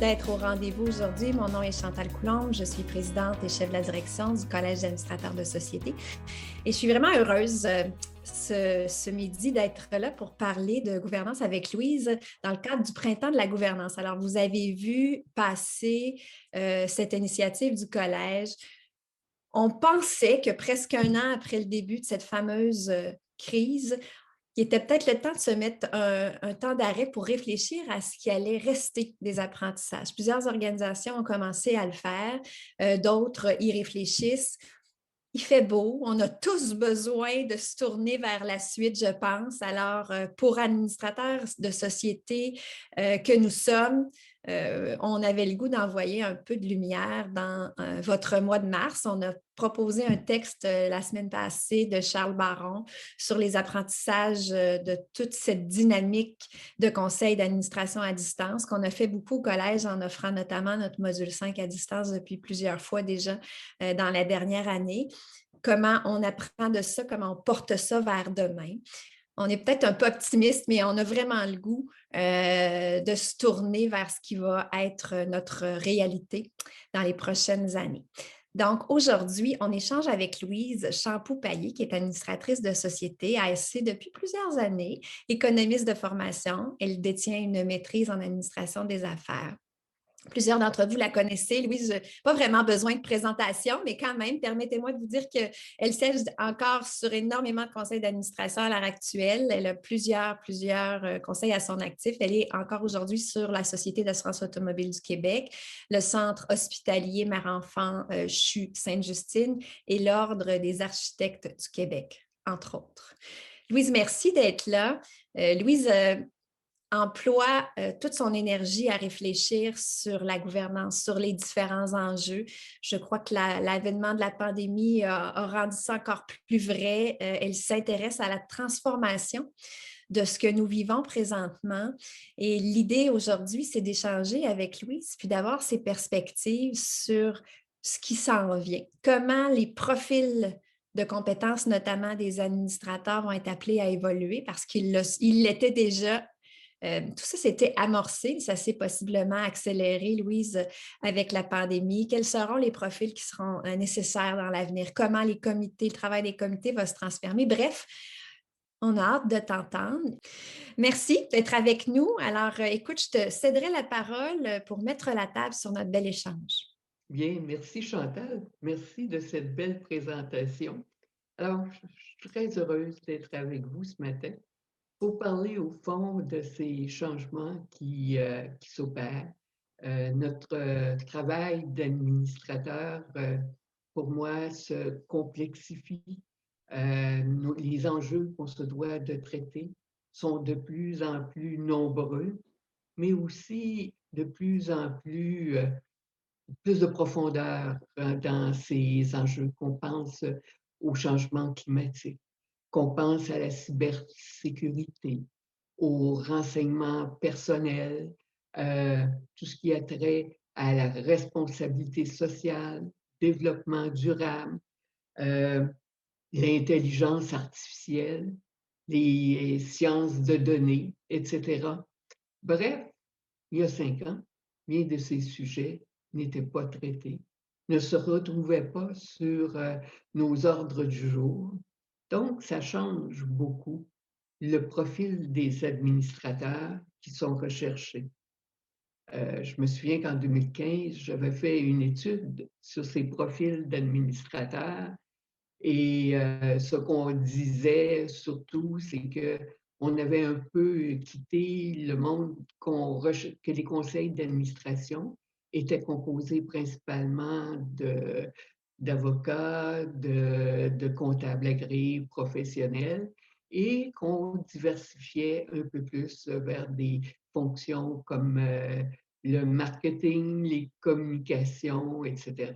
d'être au rendez-vous aujourd'hui. Mon nom est Chantal Coulombe. Je suis présidente et chef de la direction du Collège d'administrateurs de société. Et je suis vraiment heureuse ce midi d'être là pour parler de gouvernance avec Louise dans le cadre du Printemps de la gouvernance. Alors, vous avez vu passer cette initiative du Collège. On pensait que presque un an après le début de cette fameuse crise, il était peut-être le temps de se mettre un temps d'arrêt pour réfléchir à ce qui allait rester des apprentissages. Plusieurs organisations ont commencé à le faire, d'autres y réfléchissent. Il fait beau, on a tous besoin de se tourner vers la suite, je pense. Alors, pour administrateurs de société que nous sommes, on avait le goût d'envoyer un peu de lumière dans votre mois de mars. On a proposé un texte la semaine passée de Charles Baron sur les apprentissages de toute cette dynamique de conseil d'administration à distance qu'on a fait beaucoup au collège en offrant notamment notre module 5 à distance depuis plusieurs fois déjà dans la dernière année. Comment on apprend de ça, comment on porte ça vers demain. On est peut-être un peu optimiste, mais on a vraiment le goût de se tourner vers ce qui va être notre réalité dans les prochaines années. Donc, aujourd'hui, on échange avec Louise Champoux-Payet, qui est administratrice de société à ASC depuis plusieurs années, économiste de formation. Elle détient une maîtrise en administration des affaires. Plusieurs d'entre vous la connaissez. Louise, pas vraiment besoin de présentation, mais quand même, permettez-moi de vous dire qu'elle siège encore sur énormément de conseils d'administration à l'heure actuelle. Elle a plusieurs conseils à son actif. Elle est encore aujourd'hui sur la Société d'assurance automobile du Québec, le Centre hospitalier Mère-Enfant CHU Sainte-Justine et l'Ordre des architectes du Québec, entre autres. Louise, merci d'être là. Louise, emploie toute son énergie à réfléchir sur la gouvernance, sur les différents enjeux. Je crois que l'avènement de la pandémie a rendu ça encore plus vrai. Elle s'intéresse à la transformation de ce que nous vivons présentement. Et l'idée aujourd'hui, c'est d'échanger avec Louise, puis d'avoir ses perspectives sur ce qui s'en vient. Comment les profils de compétences, notamment des administrateurs, vont être appelés à évoluer parce qu'ils l'étaient déjà. Tout ça s'était amorcé, ça s'est possiblement accéléré, Louise, avec la pandémie. Quels seront les profils qui seront nécessaires dans l'avenir? Comment le travail des comités va se transformer? Bref, on a hâte de t'entendre. Merci d'être avec nous. Alors, écoute, je te céderai la parole pour mettre la table sur notre bel échange. Bien, merci Chantal. Merci de cette belle présentation. Alors, je suis très heureuse d'être avec vous ce matin pour parler au fond de ces changements qui s'opèrent. Notre travail d'administrateur, pour moi, se complexifie. Les enjeux qu'on se doit de traiter sont de plus en plus nombreux, mais aussi de plus en plus de profondeur dans ces enjeux, qu'on pense au changement climatique, qu'on pense à la cybersécurité, au renseignement personnel, tout ce qui a trait à la responsabilité sociale, développement durable, euh, l'intelligence artificielle, les sciences de données, etc. Bref, il y a 5 ans, bien de ces sujets n'étaient pas traités, ne se retrouvaient pas sur nos ordres du jour. Donc, ça change beaucoup le profil des administrateurs qui sont recherchés. Je me souviens qu'en 2015, j'avais fait une étude sur ces profils d'administrateurs et ce qu'on disait surtout, c'est qu'on avait un peu quitté le monde que les conseils d'administration étaient composés principalement d'avocats, de comptables agréés professionnels et qu'on diversifiait un peu plus vers des fonctions comme le marketing, les communications, etc.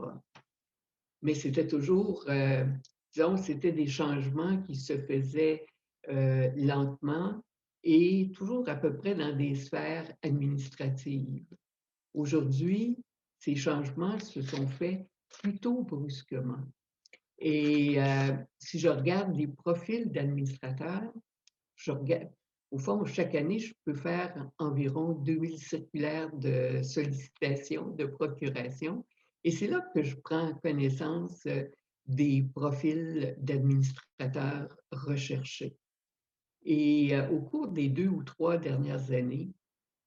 Mais c'était toujours, disons, c'était des changements qui se faisaient lentement et toujours à peu près dans des sphères administratives. Aujourd'hui, ces changements se sont faits plutôt brusquement. Et si je regarde les profils d'administrateurs, je regarde Au fond, chaque année, je peux faire environ 2000 circulaires de sollicitation, de procuration. Et c'est là que je prends connaissance des profils d'administrateurs recherchés. Et au cours des 2 ou 3 dernières années,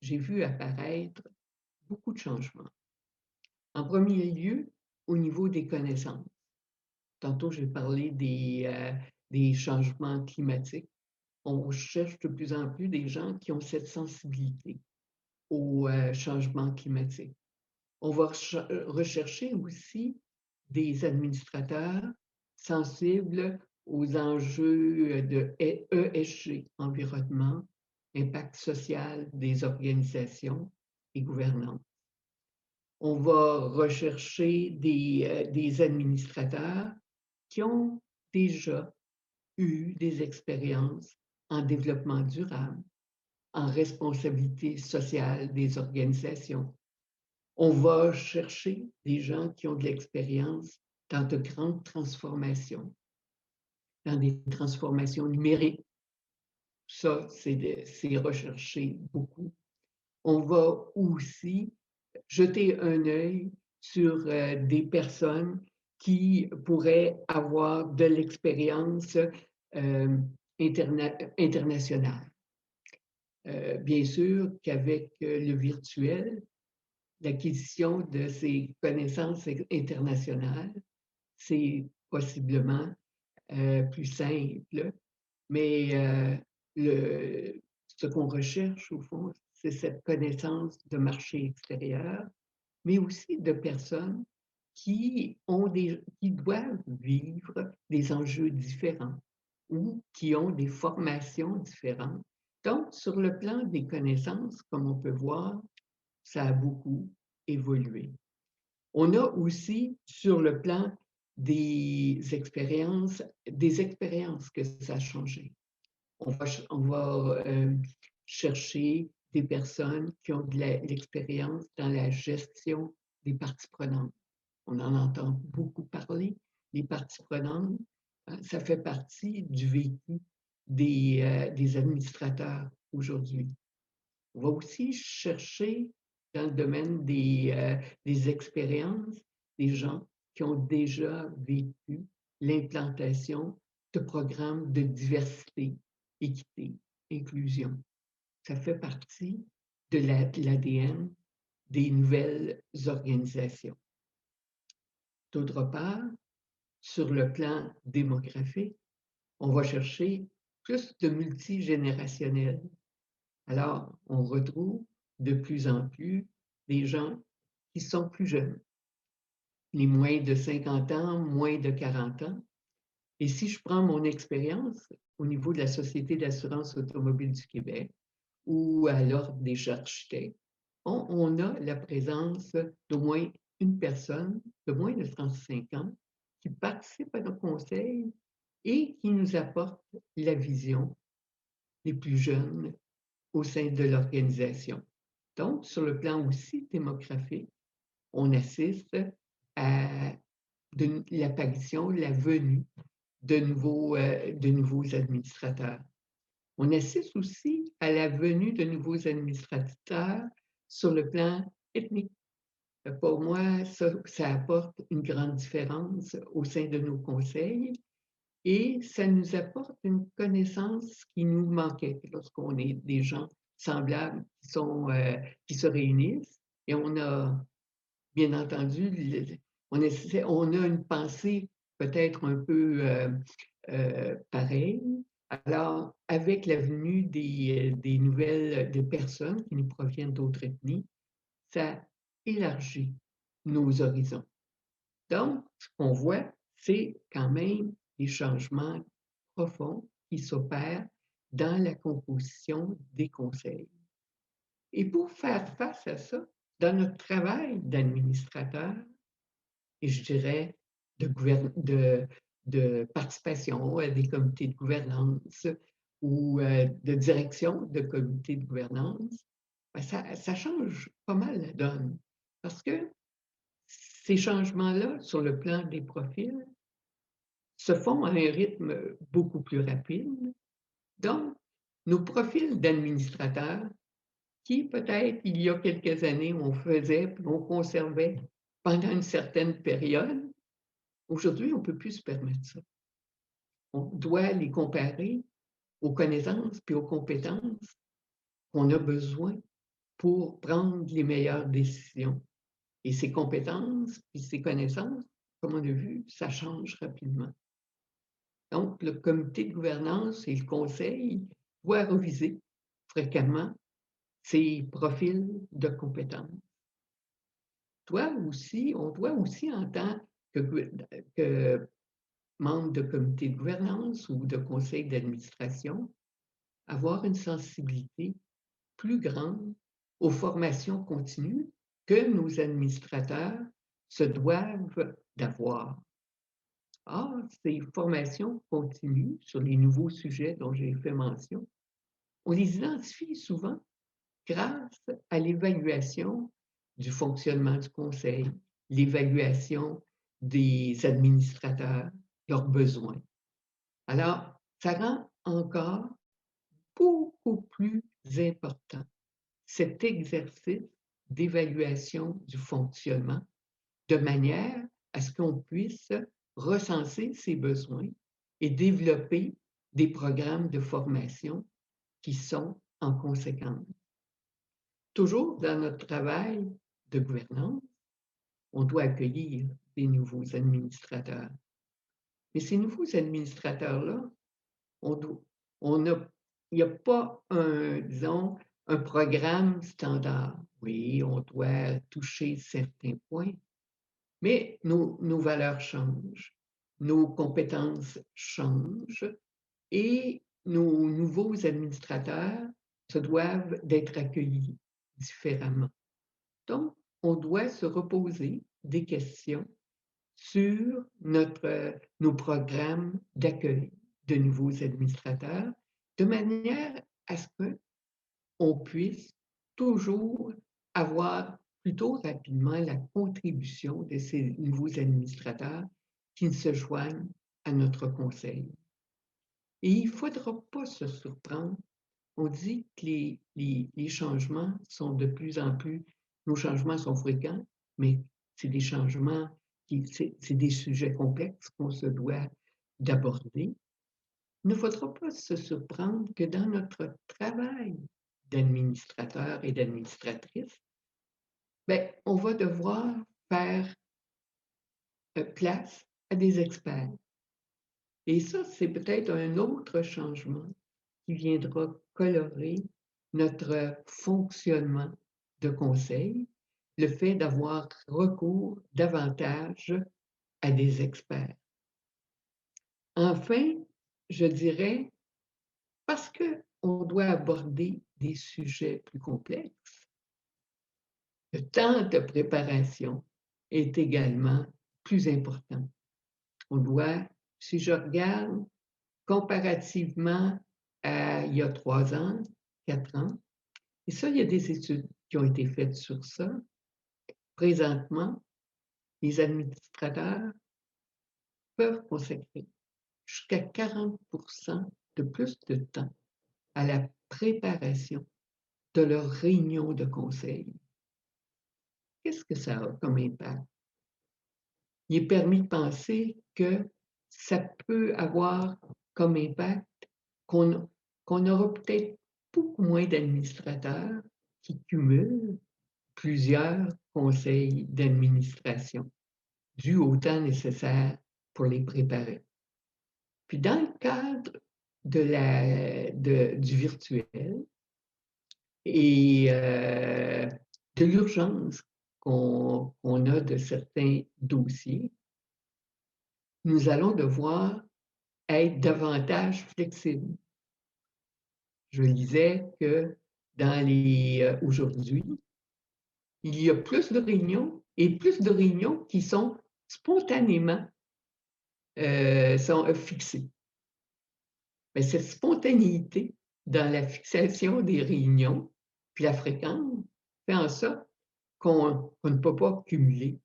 j'ai vu apparaître beaucoup de changements. En premier lieu, au niveau des connaissances. Tantôt, j'ai parlé des changements climatiques. On cherche de plus en plus des gens qui ont cette sensibilité au changement climatique. On va rechercher aussi des administrateurs sensibles aux enjeux de ESG, environnement, impact social des organisations et gouvernance. On va rechercher des administrateurs qui ont déjà eu des expériences en développement durable, en responsabilité sociale des organisations. On va chercher des gens qui ont de l'expérience dans de grandes transformations, dans des transformations numériques. Ça, c'est recherché beaucoup. On va aussi jeter un œil sur des personnes qui pourraient avoir de l'expérience internationale. Bien sûr qu'avec le virtuel, l'acquisition de ces connaissances internationales, c'est possiblement plus simple, mais ce qu'on recherche, au fond, c'est cette connaissance de marché extérieur, mais aussi de personnes qui doivent vivre des enjeux différents ou qui ont des formations différentes. Donc, sur le plan des connaissances, comme on peut voir, ça a beaucoup évolué. On a aussi, sur le plan des expériences que ça a changé. On va chercher des personnes qui ont de l'expérience dans la gestion des parties prenantes. On en entend beaucoup parler. Les parties prenantes, ça fait partie du vécu des administrateurs aujourd'hui. On va aussi chercher dans le domaine des expériences, des gens qui ont déjà vécu l'implantation de programmes de diversité, équité, inclusion. Ça fait partie de l'ADN des nouvelles organisations. D'autre part, sur le plan démographique, on va chercher plus de multigénérationnel. Alors, on retrouve de plus en plus des gens qui sont plus jeunes, les moins de 50 ans, moins de 40 ans. Et si je prends mon expérience au niveau de la Société d'assurance automobile du Québec ou à l'Ordre des architectes, on a la présence d'au moins une personne de moins de 35 ans qui participe à nos conseils et qui nous apporte la vision des plus jeunes au sein de l'organisation. Donc, sur le plan aussi démographique, on assiste à l'apparition, la venue de nouveaux administrateurs. On assiste aussi à la venue de nouveaux administrateurs sur le plan ethnique. Pour moi, ça apporte une grande différence au sein de nos conseils et ça nous apporte une connaissance qui nous manquait lorsqu'on est des gens semblables qui se réunissent. Et on a, bien entendu, on a une pensée peut-être un peu pareille. Alors, avec la venue des nouvelles des personnes qui nous proviennent d'autres ethnies, ça élargit nos horizons. Donc, ce qu'on voit, c'est quand même des changements profonds qui s'opèrent dans la composition des conseils. Et pour faire face à ça, dans notre travail d'administrateur, et je dirais de participation à des comités de gouvernance ou de direction de comités de gouvernance, ben ça change pas mal la donne. Parce que ces changements-là, sur le plan des profils, se font à un rythme beaucoup plus rapide. Donc, nos profils d'administrateurs qui, peut-être, il y a quelques années, on faisait, puis on conservait pendant une certaine période. Aujourd'hui, on ne peut plus se permettre ça. On doit les comparer aux connaissances puis aux compétences qu'on a besoin pour prendre les meilleures décisions. Et ces compétences puis ces connaissances, comme on a vu, ça change rapidement. Donc, le comité de gouvernance et le conseil doivent reviser fréquemment ces profils de compétences. On doit aussi, en tant que membre de comité de gouvernance ou de conseil d'administration, avoir une sensibilité plus grande aux formations continues que nos administrateurs se doivent d'avoir. Or, ces formations continues sur les nouveaux sujets dont j'ai fait mention, on les identifie souvent grâce à l'évaluation du fonctionnement du conseil, l'évaluation des administrateurs, leurs besoins. Alors, ça rend encore beaucoup plus important cet exercice d'évaluation du fonctionnement de manière à ce qu'on puisse recenser ses besoins et développer des programmes de formation qui sont en conséquence. Toujours dans notre travail de gouvernance, on doit accueillir des nouveaux administrateurs. Mais ces nouveaux administrateurs-là, on a, il n'y a pas disons, un programme standard. Oui, on doit toucher certains points, mais nos valeurs changent, nos compétences changent et nos nouveaux administrateurs se doivent d'être accueillis différemment. Donc, on doit se reposer des questions sur nos programmes d'accueil de nouveaux administrateurs, de manière à ce qu'on puisse toujours avoir plutôt rapidement la contribution de ces nouveaux administrateurs qui se joignent à notre conseil. Et il ne faudra pas se surprendre. On dit que les changements sont de plus en plus, nos changements sont fréquents, mais c'est des changements c'est des sujets complexes qu'on se doit d'aborder. Il ne faudra pas se surprendre que dans notre travail d'administrateur et d'administratrice, ben, on va devoir faire place à des experts. Et ça, c'est peut-être un autre changement qui viendra colorer notre fonctionnement de conseil, le fait d'avoir recours davantage à des experts. Enfin, je dirais, parce qu'on doit aborder des sujets plus complexes, le temps de préparation est également plus important. On doit, si je regarde comparativement à il y a 3 ans, 4 ans, et ça, il y a des études qui ont été faites sur ça. Présentement, les administrateurs peuvent consacrer jusqu'à 40 de plus de temps à la préparation de leurs réunions de conseil. Qu'est-ce que ça a comme impact? Il est permis de penser que ça peut avoir comme impact qu'on aura peut-être beaucoup moins d'administrateurs qui cumulent plusieurs conseils d'administration, dû au temps nécessaire pour les préparer. Puis dans le cadre du virtuel et de l'urgence qu'on a de certains dossiers, nous allons devoir être davantage flexibles. Je lisais que aujourd'hui, il y a plus de réunions et plus de réunions qui sont spontanément fixées. Mais cette spontanéité dans la fixation des réunions, puis la fréquence, fait en sorte qu'on ne peut pas cumuler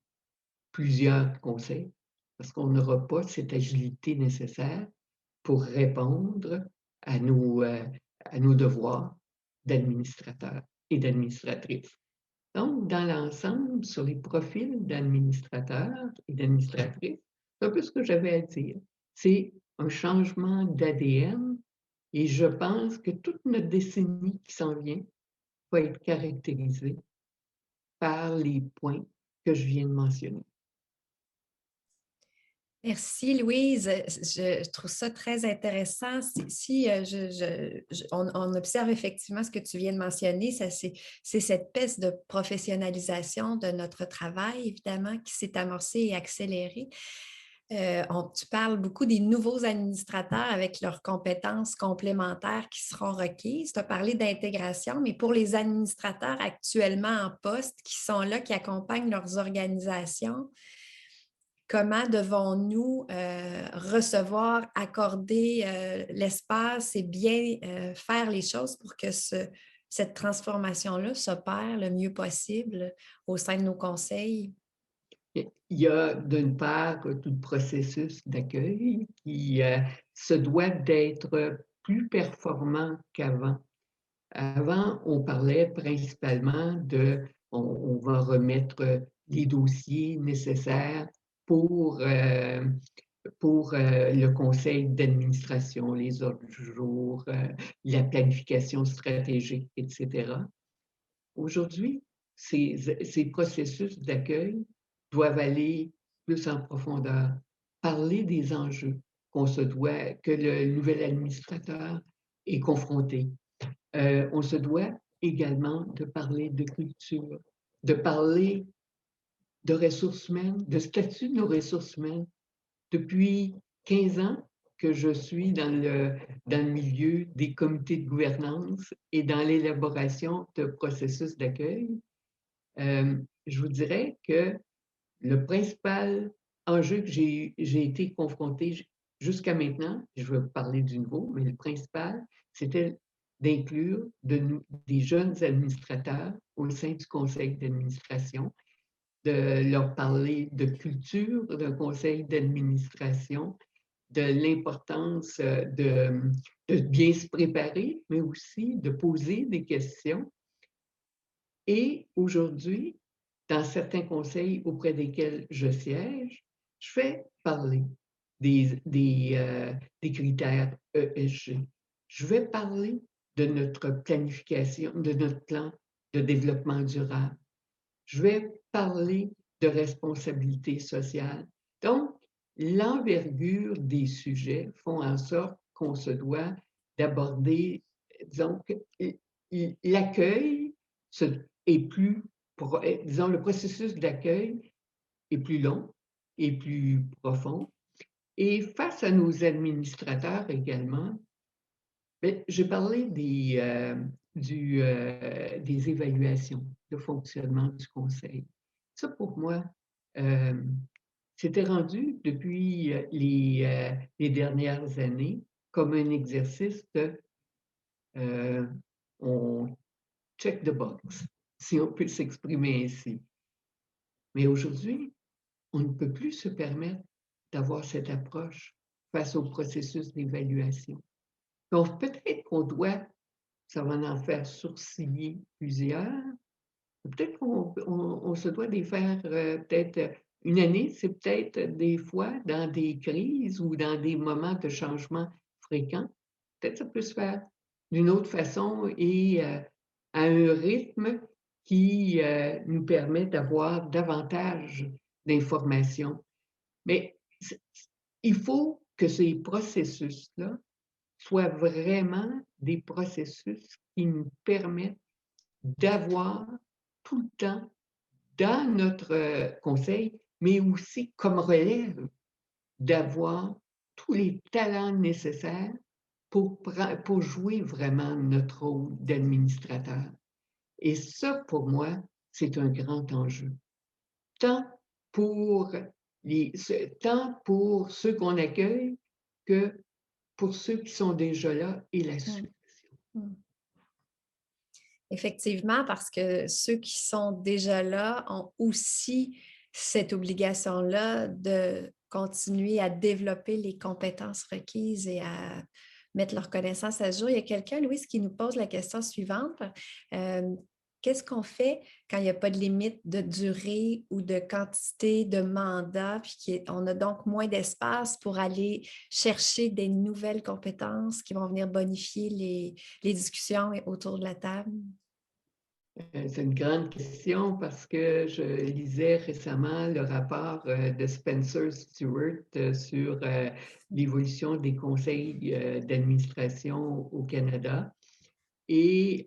plusieurs conseils parce qu'on n'aura pas cette agilité nécessaire pour répondre à à nos devoirs d'administrateurs et d'administratrices. Donc, dans l'ensemble, sur les profils d'administrateurs et d'administratrices, c'est un peu ce que j'avais à dire. C'est un changement d'ADN et je pense que toute notre décennie qui s'en vient va être caractérisée par les points que je viens de mentionner. Merci, Louise. Je trouve ça très intéressant. On observe effectivement ce que tu viens de mentionner, c'est cette piste de professionnalisation de notre travail, évidemment, qui s'est amorcée et accélérée. Tu parles beaucoup des nouveaux administrateurs avec leurs compétences complémentaires qui seront requises. Tu as parlé d'intégration, mais pour les administrateurs actuellement en poste qui sont là, qui accompagnent leurs organisations, comment devons-nous recevoir, accorder l'espace et bien faire les choses pour que cette transformation-là s'opère le mieux possible au sein de nos conseils? Il y a d'une part tout le processus d'accueil qui se doit d'être plus performant qu'avant. Avant, on parlait principalement on va remettre les dossiers nécessaires pour, euh, pour le conseil d'administration, les ordres du jour, la planification stratégique, etc. Aujourd'hui, ces processus d'accueil doivent aller plus en profondeur, parler des enjeux que le nouvel administrateur est confronté. On se doit également de parler de culture, de parler de ressources humaines, de statut de nos ressources humaines. Depuis 15 ans que je suis dans le milieu des comités de gouvernance et dans l'élaboration de processus d'accueil, je vous dirais que le principal enjeu que j'ai été confronté jusqu'à maintenant, je vais vous parler du nouveau, mais le principal, c'était d'inclure des jeunes administrateurs au sein du conseil d'administration, de leur parler de culture d'un conseil d'administration, de l'importance de bien se préparer, mais aussi de poser des questions. Et aujourd'hui, dans certains conseils auprès desquels je siège, je fais parler des critères ESG. Je vais parler de notre planification, de notre plan de développement durable. Je vais parler de responsabilité sociale. Donc, l'envergure des sujets font en sorte qu'on se doit d'aborder, disons, l'accueil est plus, disons, le processus d'accueil est plus long et plus profond. Et face à nos administrateurs également, bien, j'ai parlé des évaluations de fonctionnement du conseil. Ça, pour moi, euh, c'était rendu depuis les dernières années comme un exercice de on check the box, si on peut s'exprimer ainsi. Mais aujourd'hui, on ne peut plus se permettre d'avoir cette approche face au processus d'évaluation. Donc, peut-être qu'on doit, ça va en faire sourciller plusieurs, peut-être qu'on se doit de les faire peut-être une année, c'est peut-être des fois dans des crises ou dans des moments de changement fréquents. Peut-être ça peut se faire d'une autre façon et à un rythme qui nous permet d'avoir davantage d'informations. Mais il faut que ces processus-là soient vraiment des processus qui nous permettent d'avoir tout le temps dans notre conseil, mais aussi comme relève, d'avoir tous les talents nécessaires pour jouer vraiment notre rôle d'administrateur. Et ça, pour moi, c'est un grand enjeu. Tant pour, tant pour ceux qu'on accueille que pour ceux qui sont déjà là et la succession. Effectivement, parce que ceux qui sont déjà là ont aussi cette obligation-là de continuer à développer les compétences requises et à mettre leurs connaissances à jour. Il y a quelqu'un, Louise, qui nous pose la question suivante. Euh, Qu'est-ce qu'on fait quand il n'y a pas de limite de durée ou de quantité de mandats, puis qu'on a donc moins d'espace pour aller chercher des nouvelles compétences qui vont venir bonifier les discussions autour de la table? C'est une grande question parce que je lisais récemment le rapport de Spencer Stewart sur l'évolution des conseils d'administration au Canada. Et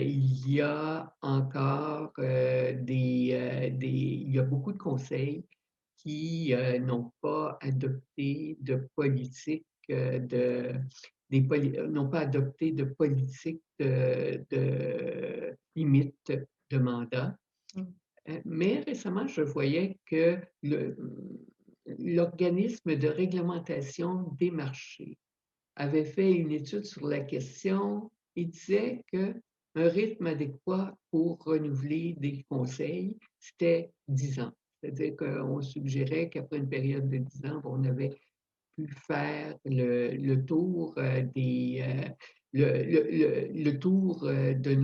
il y a encore il y a beaucoup de conseils qui n'ont pas adopté de politique n'ont pas adopté de politique de limite de mandat. Mm. Mais récemment, je voyais que l'organisme de réglementation des marchés avait fait une étude sur la question et disait qu'un rythme adéquat pour renouveler des conseils, c'était 10 ans. C'est-à-dire qu'on suggérait qu'après une période de 10 ans, on avait pu faire le tour le tour de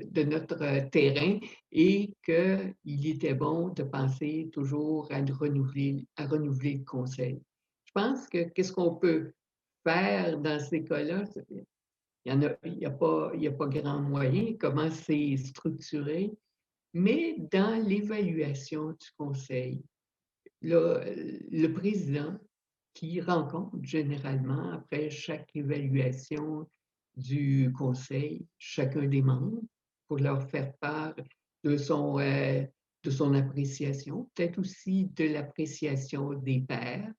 de notre terrain et qu'il était bon de penser toujours à renouveler le conseil. Je pense que qu'est-ce qu'on peut faire dans ces cas-là? Il y a pas grand moyen, comment c'est structuré, mais dans l'évaluation du conseil, le président qui rencontre généralement après chaque évaluation du conseil chacun des membres pour leur faire part de de son appréciation, peut-être aussi de l'appréciation des pairs.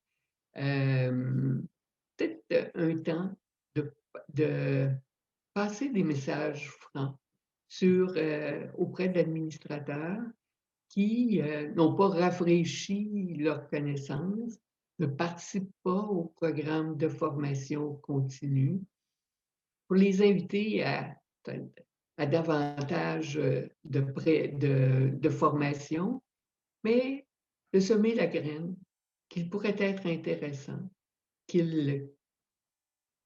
Peut-être un temps de, de passer des messages francs auprès de l'administrateur qui n'ont pas rafraîchi leurs connaissances, ne participent pas au programme de formation continue, pour les inviter à davantage de formation, mais de semer la graine qu'il pourrait être intéressant qu'ils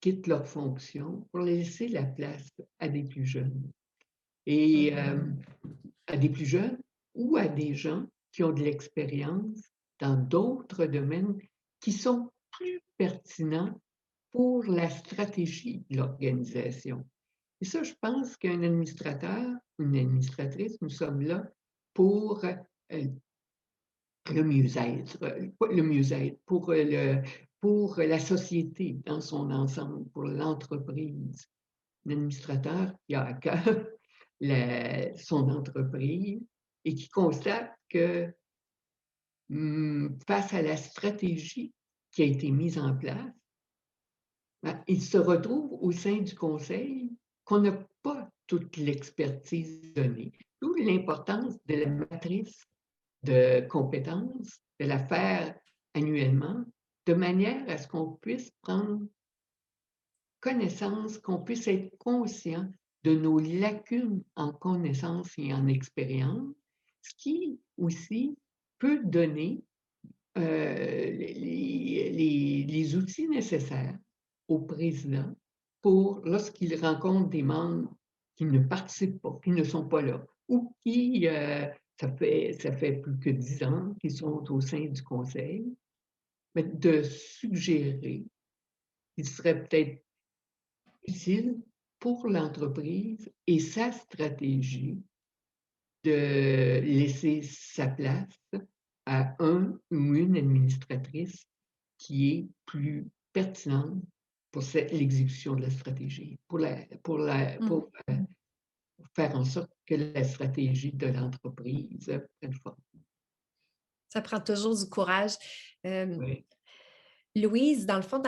quittent leur fonction pour laisser la place à des plus jeunes. Et à des plus jeunes ou à des gens qui ont de l'expérience dans d'autres domaines qui sont plus pertinents pour la stratégie de l'organisation. Et ça, je pense qu'un administrateur, une administratrice, nous sommes là pour le mieux-être, pour la société dans son ensemble, pour l'entreprise. L'administrateur qui a à cœur son entreprise et qui constate que face à la stratégie qui a été mise en place, il se retrouve au sein du conseil qu'on n'a pas toute l'expertise donnée. D'où l'importance de la matrice de compétences, de la faire annuellement, de manière à ce qu'on puisse prendre connaissance, qu'on puisse être conscient de nos lacunes en connaissance et en expérience, ce qui aussi peut donner les outils nécessaires au président pour, lorsqu'il rencontre des membres qui ne participent pas, qui ne sont pas là, ou qui, ça fait plus que 10 ans qu'ils sont au sein du conseil, mais de suggérer qu'il serait peut-être utile pour l'entreprise et sa stratégie de laisser sa place à un ou une administratrice qui est plus pertinente pour l'exécution de la stratégie, pour faire en sorte que la stratégie de l'entreprise prenne forme. Ça prend toujours du courage. Oui. Louise, dans le fond,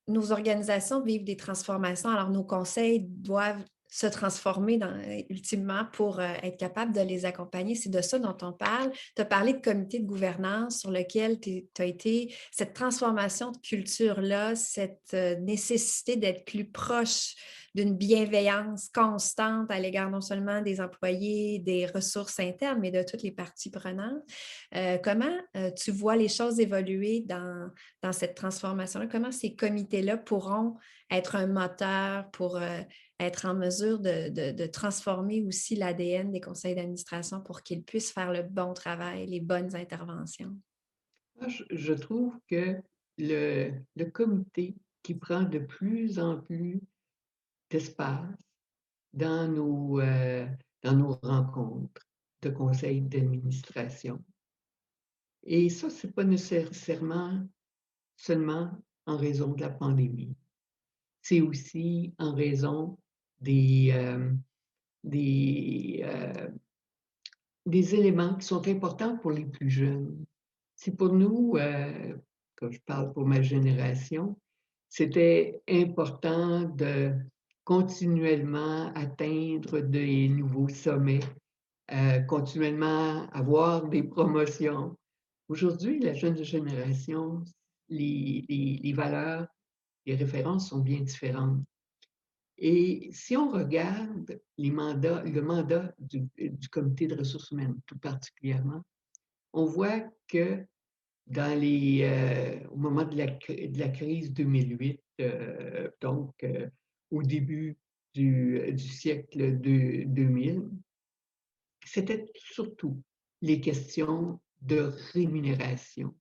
nos organisations vivent des transformations, alors nos conseils doivent se transformer ultimement pour être capable de les accompagner. C'est de ça dont on parle. Tu as parlé de comité de gouvernance sur lequel tu as été, cette transformation de culture-là, cette nécessité d'être plus proche d'une bienveillance constante à l'égard non seulement des employés, des ressources internes, mais de toutes les parties prenantes. Comment tu vois les choses évoluer dans cette transformation-là? Comment ces comités-là pourront être un moteur pour être en mesure de transformer aussi l'ADN des conseils d'administration pour qu'ils puissent faire le bon travail, les bonnes interventions? Moi, je trouve que le comité qui prend de plus en plus d'espace dans dans nos rencontres de conseils d'administration. Et ça, c'est pas nécessairement seulement en raison de la pandémie. C'est aussi en raison des, hem, des, des éléments qui sont importants pour les plus jeunes. C'est pour nous, quand je parle pour ma génération, c'était important de continuellement atteindre des nouveaux sommets, continuellement avoir des promotions. Aujourd'hui, la jeune génération, les valeurs, les références sont bien différentes. Et si on regarde le mandat du comité de ressources humaines tout particulièrement, on voit que au moment de de la crise 2008, au début du siècle 2000, c'était surtout les questions de rémunération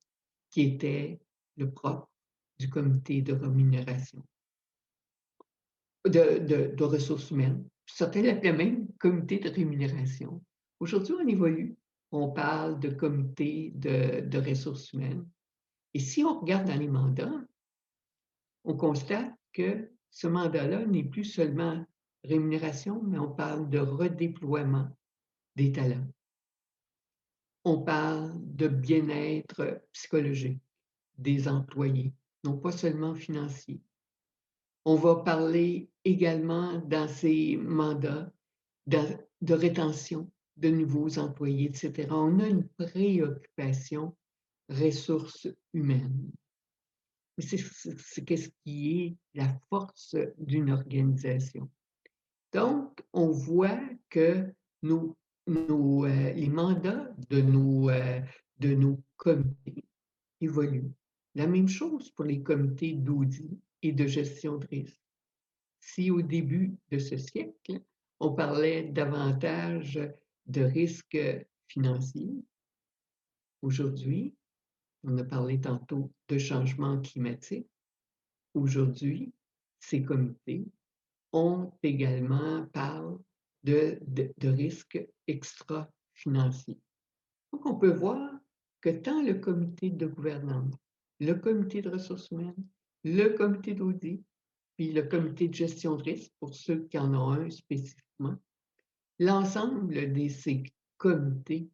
qui étaient le propre du comité de rémunération, de ressources humaines. Certains l'appelaient même comité de rémunération. Aujourd'hui, on évolue. On parle de comité de ressources humaines. Et si on regarde dans les mandats, on constate que ce mandat-là n'est plus seulement rémunération, mais on parle de redéploiement des talents. On parle de bien-être psychologique des employés, non pas seulement financier. On va parler également dans ces mandats de rétention de nouveaux employés, et cetera. On a une préoccupation ressources humaines. Mais c'est qu'est-ce qui est la force d'une organisation. Donc, on voit que les mandats de nos comités évoluent. La même chose pour les comités d'audit et de gestion de risque. Si au début de ce siècle, on parlait davantage de risques financiers, aujourd'hui, on a parlé tantôt de changement climatique. Aujourd'hui, ces comités parlent de risques extra-financiers. Donc, on peut voir que tant le comité de gouvernance, le comité de ressources humaines, le comité d'audit, puis le comité de gestion de risque, pour ceux qui en ont un spécifiquement, l'ensemble de ces comités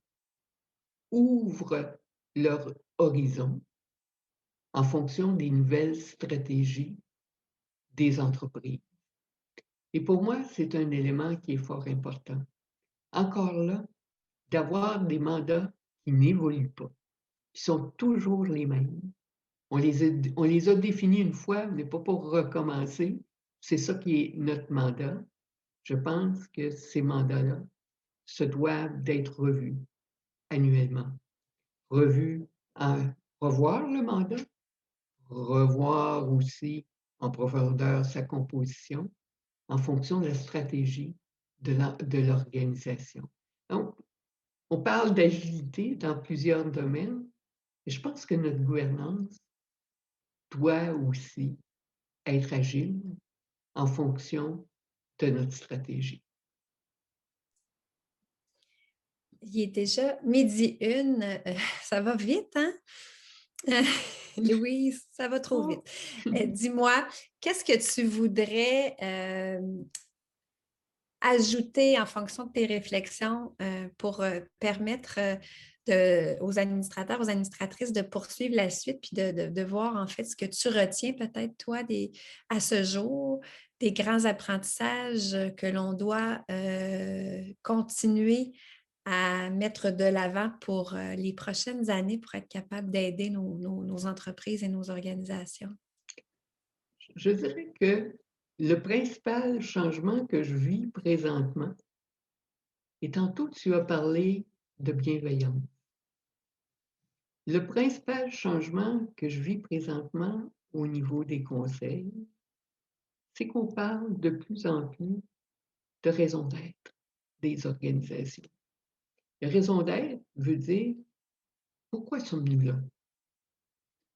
ouvrent leur horizon en fonction des nouvelles stratégies des entreprises. Et pour moi, c'est un élément qui est fort important. Encore là, d'avoir des mandats qui n'évoluent pas, qui sont toujours les mêmes. On les a définis une fois, mais pas pour recommencer. C'est ça qui est notre mandat. Je pense que ces mandats-là se doivent d'être revus annuellement. Revus revoir le mandat, revoir aussi en profondeur sa composition en fonction de la stratégie de l'organisation. Donc, on parle d'agilité dans plusieurs domaines, et je pense que notre gouvernance doit aussi être agile en fonction de notre stratégie. Il est déjà midi une, ça va vite, hein? Louise, ça va trop vite. Oh! Dis-moi, qu'est-ce que tu voudrais ajouter en fonction de tes réflexions pour permettre aux administrateurs, aux administratrices de poursuivre la suite puis de voir en fait ce que tu retiens peut-être toi à ce jour, des grands apprentissages que l'on doit continuer à mettre de l'avant pour les prochaines années pour être capable d'aider nos entreprises et nos organisations? Je dirais que le principal changement que je vis présentement, et tantôt tu as parlé de bienveillance. Le principal changement que je vis présentement au niveau des conseils, c'est qu'on parle de plus en plus de raison d'être des organisations. La raison d'être veut dire pourquoi sommes-nous là?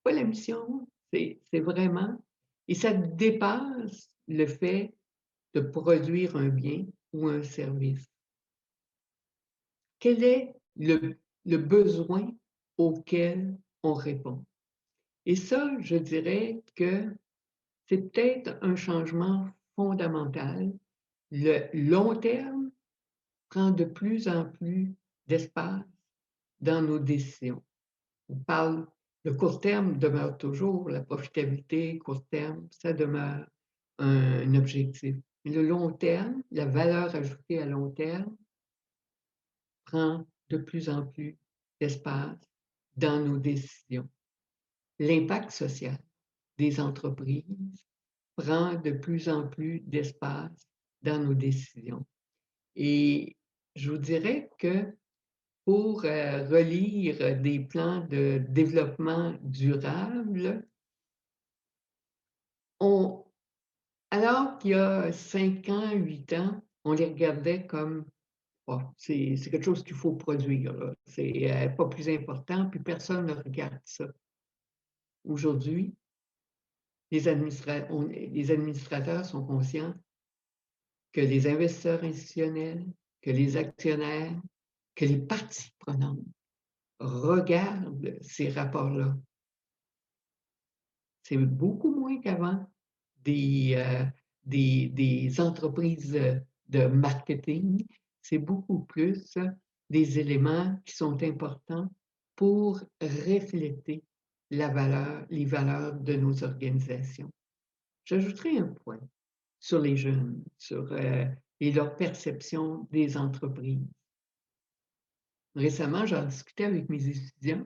Pas la mission, c'est vraiment, et ça dépasse le fait de produire un bien ou un service. Quel est le besoin auquel on répond? Et ça, je dirais que c'est peut-être un changement fondamental. Le long terme prend de plus en plus d'espace dans nos décisions. On parle, le court terme demeure toujours la profitabilité, court terme, ça demeure un objectif. Mais le long terme, la valeur ajoutée à long terme prend de plus en plus d'espace dans nos décisions. L'impact social des entreprises prend de plus en plus d'espace dans nos décisions. Et je vous dirais que pour relire des plans de développement durable, on, alors qu'il y a 5 ans, 8 ans, on les regardait comme oh, c'est quelque chose qu'il faut produire, là. C'est pas plus important, puis personne ne regarde ça. Aujourd'hui, les administrateurs sont conscients que les investisseurs institutionnels, que les actionnaires, que les parties prenantes regardent ces rapports-là. C'est beaucoup moins qu'avant des, des entreprises de marketing. C'est beaucoup plus des éléments qui sont importants pour refléter les valeurs de nos organisations. J'ajouterai un point sur les jeunes, sur et leur perception des entreprises. Récemment, j'en discutais avec mes étudiants,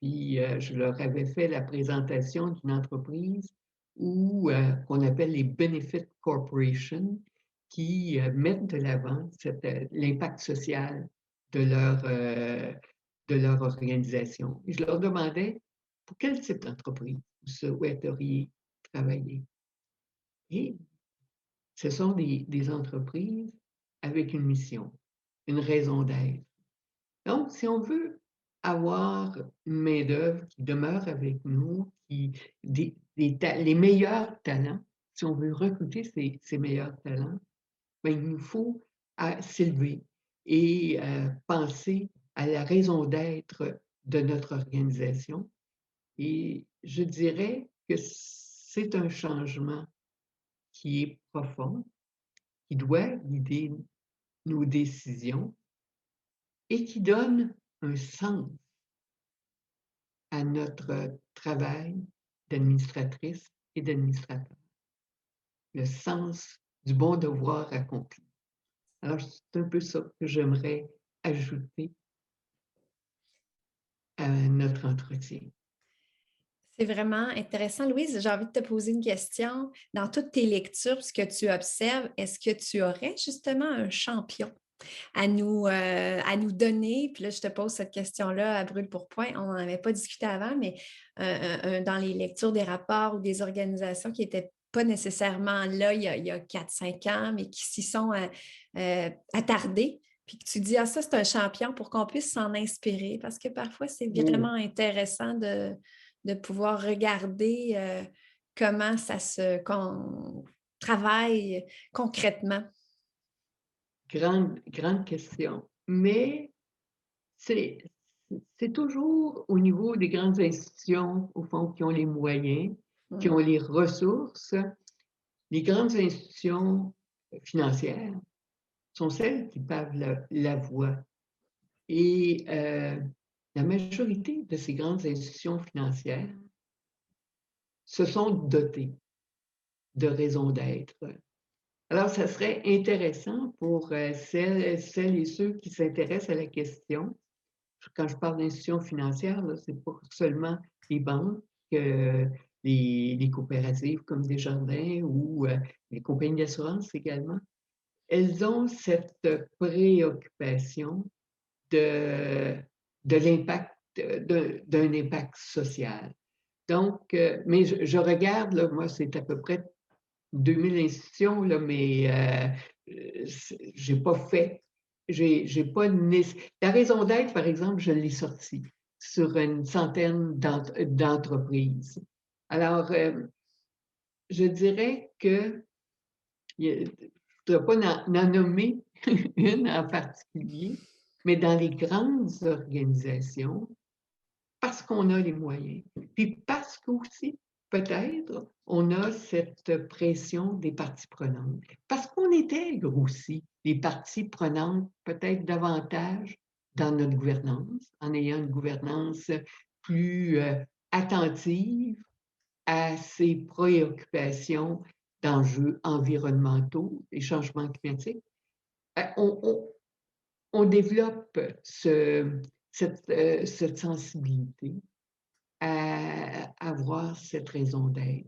puis je leur avais fait la présentation d'une entreprise qu'on appelle les Benefit Corporation, qui mettent de l'avant l'impact social de leur organisation. Et je leur demandais pour quel type d'entreprise vous souhaiteriez travailler. Et ce sont des entreprises avec une mission, une raison d'être. Donc, si on veut avoir une main-d'œuvre qui demeure avec nous, les meilleurs talents, si on veut recruter ces meilleurs talents, ben, il nous faut s'élever et penser à la raison d'être de notre organisation. Et je dirais que c'est un changement qui est profond, qui doit guider nos décisions et qui donne un sens à notre travail d'administratrice et d'administrateur, le sens du bon devoir accompli. Alors, c'est un peu ça que j'aimerais ajouter à notre entretien. C'est vraiment intéressant. Louise, j'ai envie de te poser une question. Dans toutes tes lectures, ce que tu observes, est-ce que tu aurais justement un champion à nous donner? Puis là, je te pose cette question-là à brûle pour point. On n'en avait pas discuté avant, mais dans les lectures des rapports ou des organisations qui n'étaient pas nécessairement là il y a 4-5 ans, mais qui s'y sont attardées. Puis que tu dis, ah, ça, c'est un champion pour qu'on puisse s'en inspirer, parce que parfois, c'est vraiment intéressant de pouvoir regarder comment qu'on travaille concrètement. Grande question. Mais c'est toujours au niveau des grandes institutions, au fond, qui ont les moyens, qui ont les ressources. Les grandes institutions financières sont celles qui pavent la voie. Et la majorité de ces grandes institutions financières se sont dotées de raisons d'être. Alors, ça serait intéressant pour celles et ceux qui s'intéressent à la question. Quand je parle d'institutions financières, ce n'est pas seulement les banques, les coopératives comme Desjardins ou les compagnies d'assurance également, elles ont cette préoccupation de l'impact, d'un impact social. Donc, mais je regarde, là, moi, c'est à peu près 2000 institutions, là, mais j'ai pas fait, j'ai pas la raison d'être, par exemple, je l'ai sortie sur une centaine d'entreprises. Alors, je dirais que je ne voudrais pas n'en nommer une en particulier, mais dans les grandes organisations, parce qu'on a les moyens, puis parce qu'aussi, peut-être, on a cette pression des parties prenantes. Parce qu'on intègre aussi les parties prenantes peut-être davantage dans notre gouvernance, en ayant une gouvernance plus attentive à ces préoccupations d'enjeux environnementaux, les changements climatiques. On développe cette sensibilité à avoir cette raison d'être.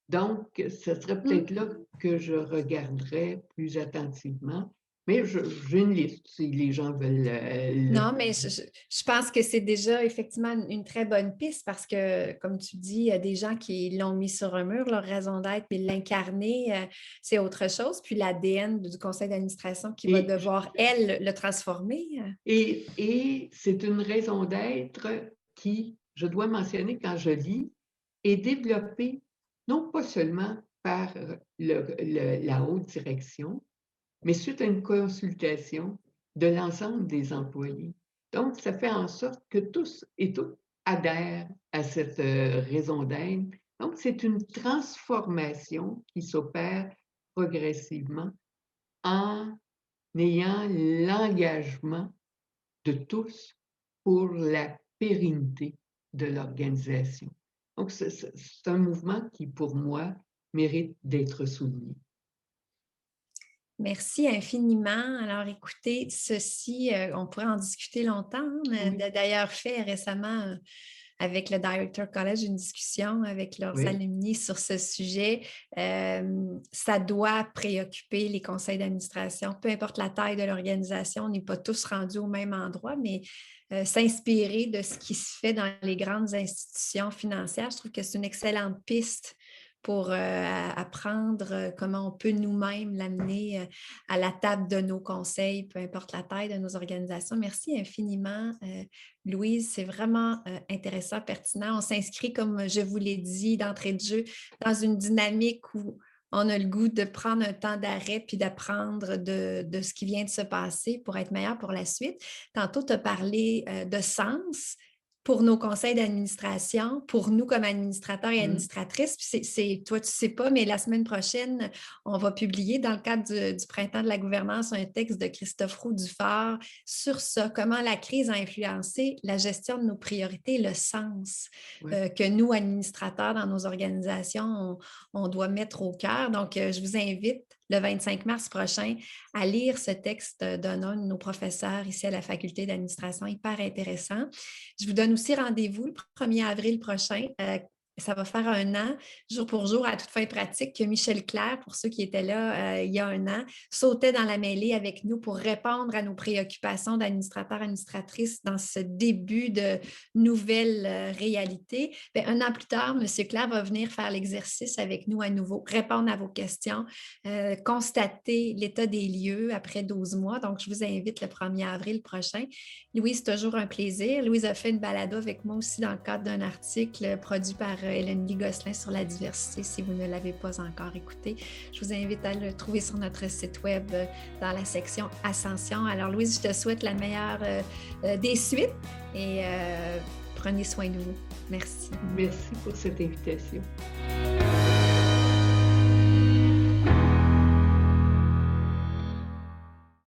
Donc, ce serait peut-être là que je regarderais plus attentivement, mais j'ai une liste si les gens veulent Non, mais je pense que c'est déjà effectivement une très bonne piste parce que, comme tu dis, il y a des gens qui l'ont mis sur un mur, leur raison d'être, mais l'incarner, c'est autre chose. Puis l'ADN du conseil d'administration qui va devoir, elle, le transformer. Et c'est une raison d'être qui, je dois mentionner quand je lis, est développée non pas seulement par la haute direction, mais suite à une consultation de l'ensemble des employés. Donc, ça fait en sorte que tous et toutes adhèrent à cette raison d'être. Donc, c'est une transformation qui s'opère progressivement en ayant l'engagement de tous pour la pérennité de l'organisation. Donc, c'est un mouvement qui, pour moi, mérite d'être souligné. Merci infiniment. Alors, écoutez, ceci, on pourrait en discuter longtemps. On a d'ailleurs fait récemment avec le Director College une discussion avec leurs alumni sur ce sujet. Ça doit préoccuper les conseils d'administration, peu importe la taille de l'organisation. On n'est pas tous rendus au même endroit, mais s'inspirer de ce qui se fait dans les grandes institutions financières, je trouve que c'est une excellente piste pour apprendre comment on peut nous-mêmes l'amener à la table de nos conseils, peu importe la taille de nos organisations. Merci infiniment, Louise. C'est vraiment intéressant, pertinent. On s'inscrit, comme je vous l'ai dit d'entrée de jeu, dans une dynamique où on a le goût de prendre un temps d'arrêt puis d'apprendre de ce qui vient de se passer pour être meilleur pour la suite. Tantôt, tu as parlé de sens pour nos conseils d'administration, pour nous comme administrateurs et administratrices. Puis toi, tu ne sais pas, mais la semaine prochaine, on va publier dans le cadre du Printemps de la gouvernance un texte de Christophe Roux-Dufort sur ça, comment la crise a influencé la gestion de nos priorités, le sens que nous, administrateurs dans nos organisations, on doit mettre au cœur. Donc, je vous invite le 25 mars prochain à lire ce texte d'un de nos professeurs ici à la Faculté d'administration, hyper intéressant. Je vous donne aussi rendez-vous le 1er avril prochain. Ça va faire 1 an, jour pour jour, à toute fin pratique, que Michel Clair, pour ceux qui étaient là il y a 1 an, sautait dans la mêlée avec nous pour répondre à nos préoccupations d'administrateurs, administratrices dans ce début de nouvelle réalité. Bien, 1 an plus tard, M. Clair va venir faire l'exercice avec nous à nouveau, répondre à vos questions, constater l'état des lieux après 12 mois. Donc, je vous invite le 1er avril prochain. Louise, c'est toujours un plaisir. Louise a fait une balado avec moi aussi dans le cadre d'un article produit par Hélène Gosselin sur la diversité. Si vous ne l'avez pas encore écouté, je vous invite à le trouver sur notre site web dans la section Ascension. Alors Louise, je te souhaite la meilleure des suites et prenez soin de vous. Merci. Merci pour cette invitation.